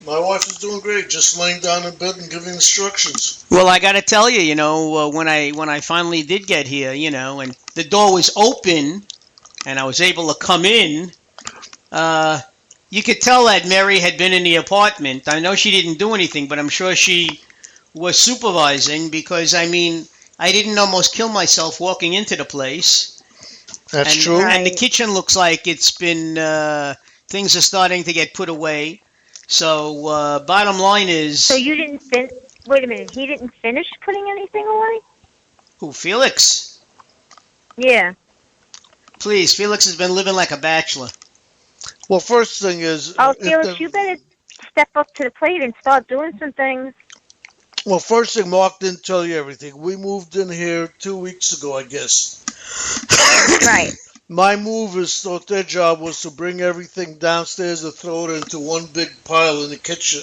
My wife is doing great, just laying down in bed and giving instructions. Well, I got to tell you, when I finally did get here, and the door was open, and I was able to come in, you could tell that Mary had been in the apartment. I know she didn't do anything, but I'm sure she was supervising because, I didn't almost kill myself walking into the place. That's true. And the kitchen looks like it's been, things are starting to get put away. So, bottom line is... So you didn't wait a minute, he didn't finish putting anything away? Who, Felix? Yeah. Please, Felix has been living like a bachelor. Well, first thing is... Oh, Felix, you better step up to the plate and start doing some things. Well, first thing, Mark didn't tell you everything. We moved in here 2 weeks ago, I guess. Right. My movers thought their job was to bring everything downstairs and throw it into one big pile in the kitchen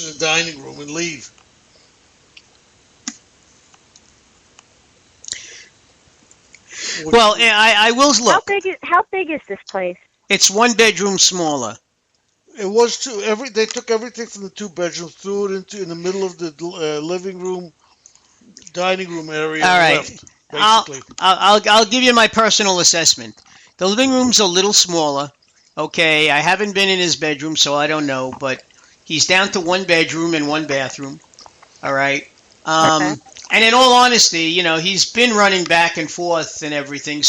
and dining room and leave. Well, I will look. How big is this place? It's 1 bedroom smaller. It was two. They took everything from the 2 bedrooms, threw it in the middle of the living room, dining room area. All right. Left. Basically. I'll give you my personal assessment. The living room's a little smaller. Okay, I haven't been in his bedroom, so I don't know, but he's down to 1 bedroom and 1 bathroom. All right. Okay. And in all honesty, he's been running back and forth and everything,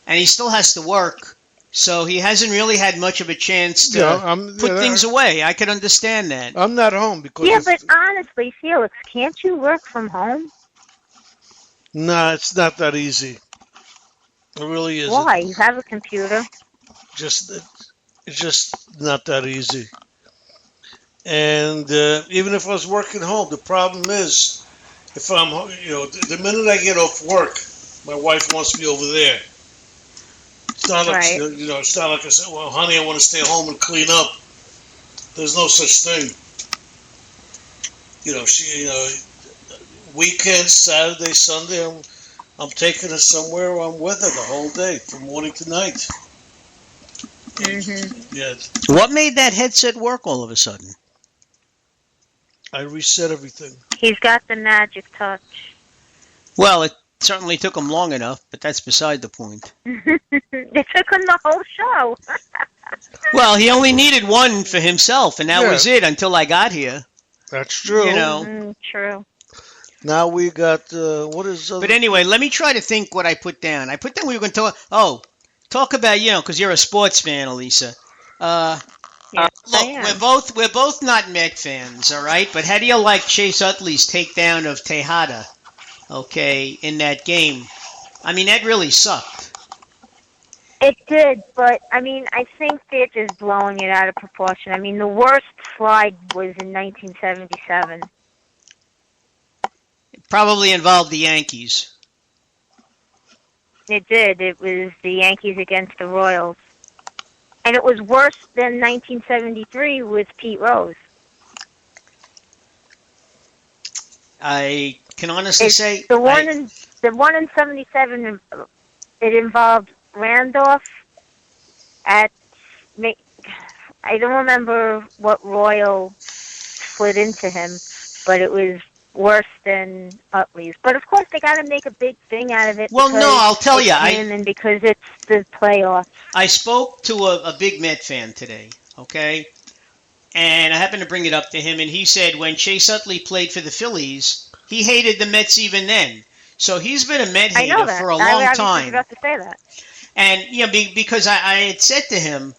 and he still has to work, so he hasn't really had much of a chance to put things away. I can understand that. I'm not home because... Yeah, but honestly, Felix, can't you work from home? No, it's not that easy. It really isn't. Why? You have a computer. It's just not that easy. And even if I was working home, the problem is, if I'm, the minute I get off work, my wife wants me over there. It's not like, Right. It's not like I said, well, honey, I want to stay home and clean up. There's no such thing. Weekends, Saturday, Sunday, I'm taking her somewhere where I'm with her the whole day, from morning to night. Mm-hmm. Yeah. What made that headset work all of a sudden? I reset everything. He's got the magic touch. Well, it certainly took him long enough, but that's beside the point. It took him the whole show. Well, he only needed one for himself, and that was it until I got here. That's true. True. Now we got, what is... But anyway, let me try to think what I put down. I put down we were going to talk about, because you're a sports fan, Elisa. Yes, look, we're both not Met fans, all right? But how do you like Chase Utley's takedown of Tejada, okay, in that game? That really sucked. It did, but, I think they're just blowing it out of proportion. The worst slide was in 1977. It probably involved the Yankees. It did. It was the Yankees against the Royals. And it was worse than 1973 with Pete Rose. I can honestly say... The one in 77, it involved Randolph at... I don't remember what Royal split into him, but it was worse than Utley's. But of course, they got to make a big thing out of it. Well, no, I'll tell you. And because it's the playoffs. I spoke to a big Met fan today, okay? And I happened to bring it up to him, and he said when Chase Utley played for the Phillies, he hated the Mets even then. So he's been a Met hater for a long time. I was about to say that. And, because I had said to him,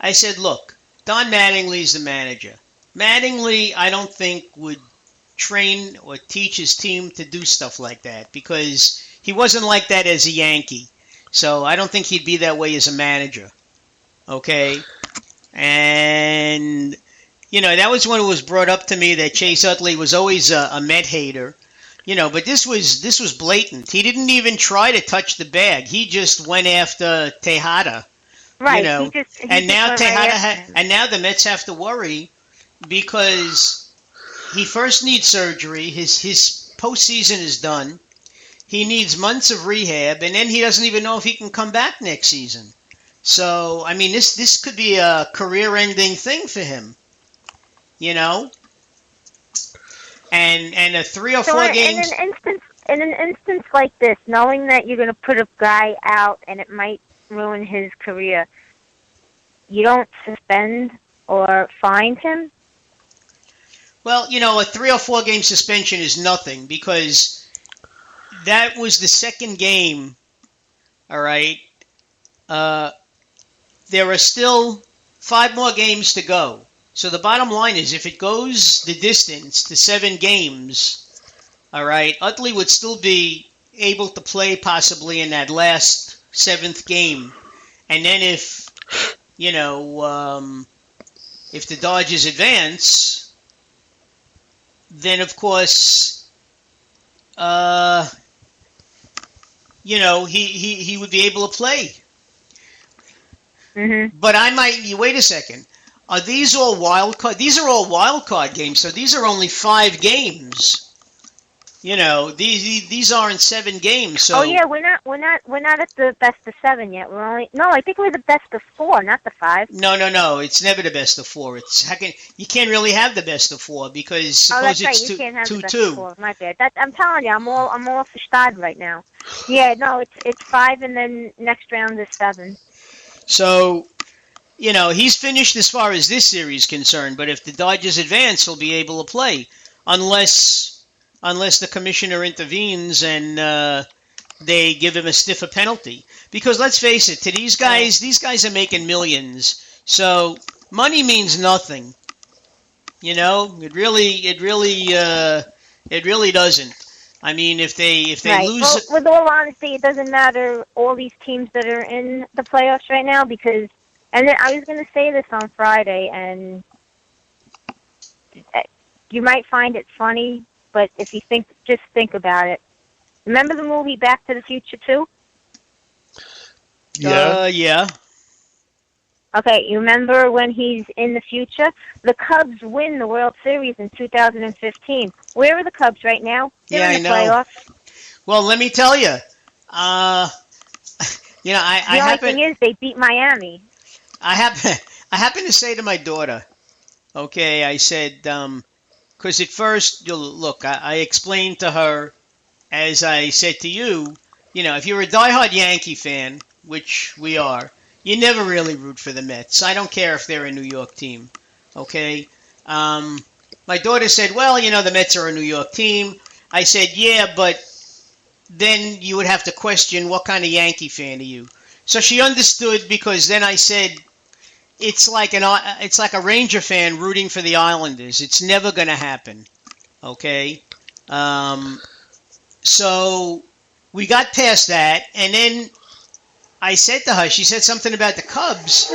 I said, look, Don Mattingly's the manager. Mattingly, I don't think, would train or teach his team to do stuff like that because he wasn't like that as a Yankee. So I don't think he'd be that way as a manager. Okay? And, that was when it was brought up to me that Chase Utley was always a Met hater. But this was blatant. He didn't even try to touch the bag. He just went after Tejada. Right. And now Tejada and now the Mets have to worry because he first needs surgery. His postseason is done. He needs months of rehab, and then he doesn't even know if he can come back next season. So, this could be a career-ending thing for him. you know, and a 3 or So 4 games. in an instance like this, knowing that you're going to put a guy out and it might ruin his career, you don't suspend or fine him? Well, you know, a 3 or 4 game suspension is nothing because that was the second game. All right. There are still 5 more games to go. So the bottom line is, if it goes the distance to 7 games, all right, Utley would still be able to play possibly in that last 7th game. And then if, you know, if the Dodgers advance, then of course, you know, he would be able to play. Mm-hmm. But I might wait a second. Are these all wild card? These are all wild card games, so these are only 5 games. You know, these aren't 7 games. So Oh yeah, we're not at the best of 7 yet. I think we're the best of 4, not the 5. No. It's never the best of 4. You can't really have the best of 4 because That's suppose right. it's You can't have the best 2-2. of 4. My bad. I'm telling you, I'm all verstanden right now. Yeah, no, it's 5, and then next round is 7. So, you know, he's finished as far as this series is concerned. But if the Dodgers advance, he'll be able to play, unless the commissioner intervenes and they give him a stiffer penalty. Because let's face it, to these guys are making millions. So money means nothing. You know, it really doesn't. I mean, if they Right. lose, Well, with all honesty, it doesn't matter all these teams that are in the playoffs right now because, and then I was going to say this on Friday, and you might find it funny, but if you just think about it. Remember the movie Back to the Future 2? yeah. Okay, you remember when he's in the future? The Cubs win the World Series in 2015. Where are the Cubs right now? They're in the playoffs. Well, let me tell you. You know, The only thing is they beat Miami. I happen to say to my daughter, okay, I said, because at first, look, I explained to her, as I said to you, you know, if you're a diehard Yankee fan, which we are, you never really root for the Mets. I don't care if they're a New York team, okay? My daughter said, well, you know, the Mets are a New York team. I said, yeah, but then you would have to question what kind of Yankee fan are you. So she understood because then I said, it's like a Ranger fan rooting for the Islanders. It's never going to happen, okay? So we got past that, and then I said to her, she said something about the Cubs,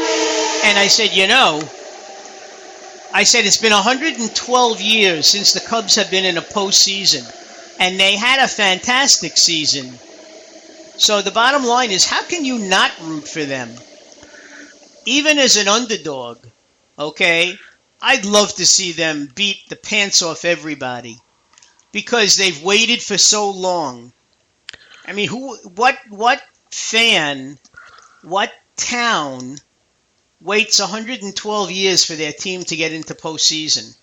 and I said, you know, it's been 112 years since the Cubs have been in a postseason, and they had a fantastic season. So the bottom line is, how can you not root for them? Even as an underdog, okay, I'd love to see them beat the pants off everybody because they've waited for so long. I mean, what fan, what town waits 112 years for their team to get into postseason?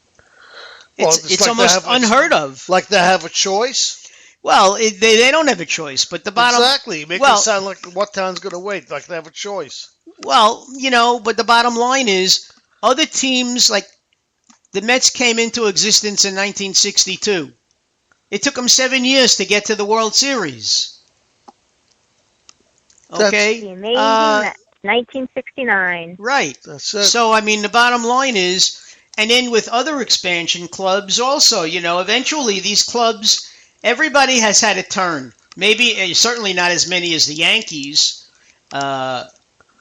It's like almost unheard of. Like they have a choice? Well, they don't have a choice, but the bottom... Exactly. Make it sound like what town's going to wait, like they have a choice. Well, you know, but the bottom line is, other teams, like the Mets came into existence in 1962. It took them 7 years to get to the World Series. Okay? The amazing 1969. Right. That's it. So, I mean, the bottom line is, and then with other expansion clubs also, you know, eventually these clubs, everybody has had a turn. Maybe, certainly not as many as the Yankees,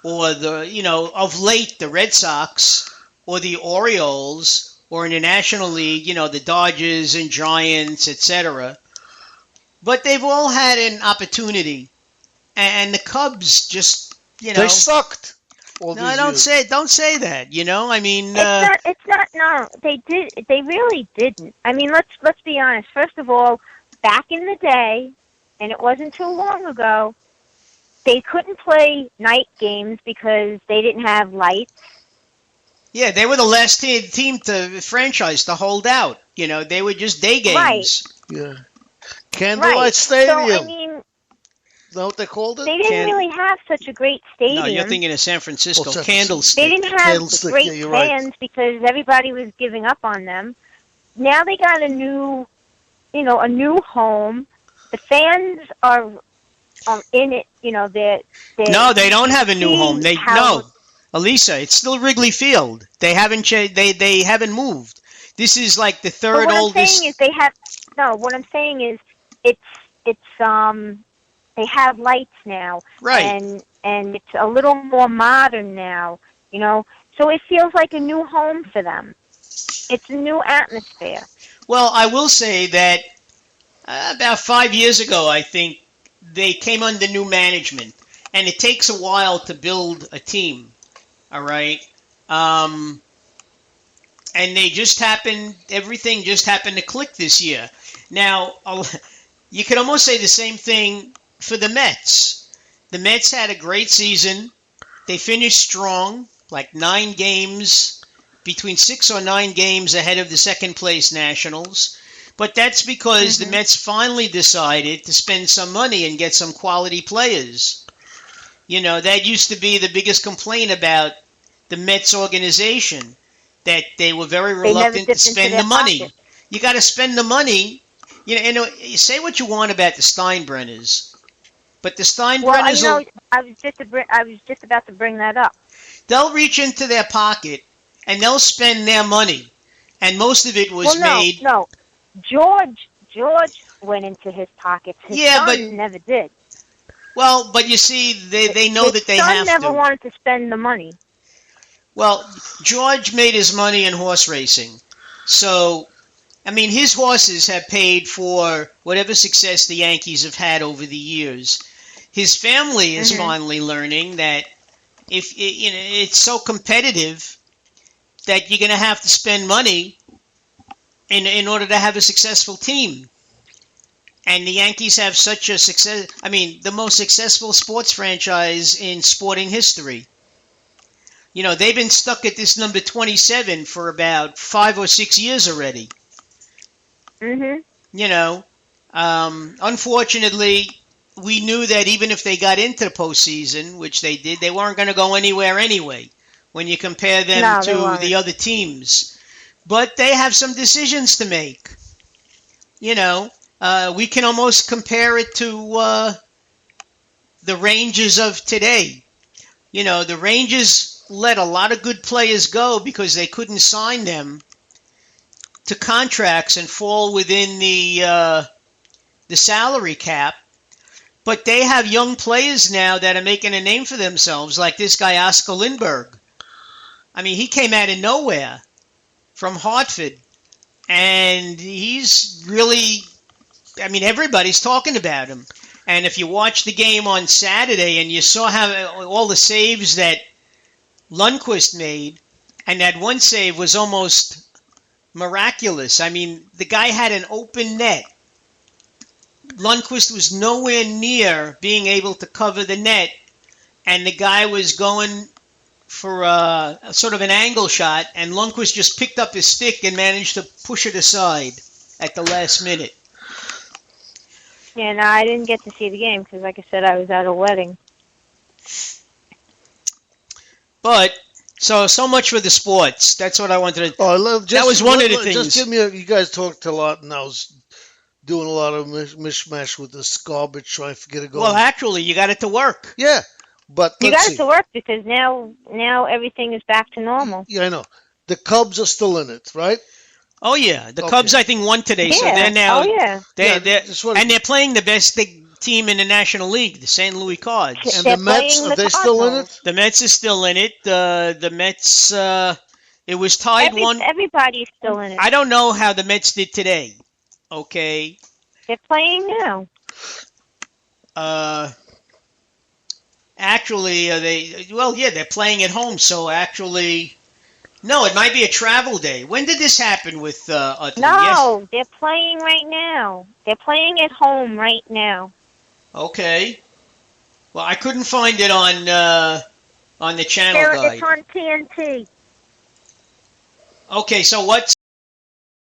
or the, you know, of late, the Red Sox, or the Orioles, or in the National League, you know, the Dodgers and Giants, etc. But they've all had an opportunity. And the Cubs just, you know... They sucked. No, don't say that, you know? I mean... No, they really didn't. I mean, let's be honest. First of all, back in the day, and it wasn't too long ago, they couldn't play night games because they didn't have lights. Yeah, they were the last team to franchise to hold out. You know, they were just day Right. games. Yeah. Right. Candlelight So, I Stadium. mean, Is that what they called it? they didn't really have such a great No, you're stadium. thinking of San Francisco. Oh, San They Candlestick. didn't have Candlestick, great yeah, you're right. fans because everybody was giving up on them. Now they got a new home. The fans are in it. You know, No, they don't have a new home. see They how- no, Elisa, it's still Wrigley Field. They haven't they haven't moved. This is like the But third what oldest. I'm saying is what I'm saying is they have lights now. Right. And it's a little more modern now, you know. So it feels like a new home for them. It's a new atmosphere. Well, I will say that about 5 years ago, I think they came under new management, and it takes a while to build a team. All right. And everything just happened to click this year. Now, you could almost say the same thing for the Mets. The Mets had a great season. They finished strong, like 9 games, between 6 or 9 games ahead of the second place Nationals. But that's because the Mets finally decided to spend some money and get some quality players. You know, that used to be the biggest complaint about the Mets organization, that they were very reluctant to spend the money. Pocket. You got to spend the money. You know, you say what you want about the Steinbrenners, but the Steinbrenners, I was just about to bring that up. they'll reach into their pocket and they'll spend their money, and most of it was made. No. George went into his pockets. His son never did. Well, but you see, they know that they have to. His son never wanted to spend the money. Well, George made his money in horse racing. So, I mean, his horses have paid for whatever success the Yankees have had over the years. His family is finally learning that it's so competitive that you're going to have to spend money in order to have a successful team. And the Yankees have such a success. I mean, the most successful sports franchise in sporting history. You know, they've been stuck at this number 27 for about 5 or 6 years already. You know, unfortunately, we knew that even if they got into the postseason, which they did, they weren't going to go anywhere anyway when you compare them to the other teams. But they have some decisions to make. You know, we can almost compare it to the Rangers of today. You know, the Rangers let a lot of good players go because they couldn't sign them to contracts and fall within the salary cap. But they have young players now that are making a name for themselves, like this guy Oscar Lindbergh. I mean, he came out of nowhere from Hartford, and he's really, I mean, everybody's talking about him. And if you watch the game on Saturday and you saw how all the saves that Lundqvist made, and that one save was almost miraculous. I mean, the guy had an open net. Lundqvist was nowhere near being able to cover the net, and the guy was going for a sort of an angle shot, and Lundqvist just picked up his stick and managed to push it aside at the last minute. Yeah, no, I didn't get to see the game because, like I said, I was at a wedding. But so much for the sports. That's what I wanted to. That was one of the things. Just give me you guys talked a lot, and I was doing a lot of mishmash with this garbage trying to get it going. Well, actually, you got it to work. Yeah, but you got it to work because now everything is back to normal. Yeah, I know. The Cubs are still in it, right? Oh yeah, the Cubs I think won today, so they're now. Oh yeah. They're playing the best team in the National League, the St. Louis Cards. And the Mets, are they still in it? The Mets is still in it. The Mets, it was tied one. Everybody's still in it. I don't know how the Mets did today. Okay. They're playing now. Actually, they're playing at home, so actually. No, it might be a travel day. When did this happen with Utley? No, they're playing right now. They're playing at home right now. Okay. Well, I couldn't find it on the channel guide. It's on TNT. Okay, so what's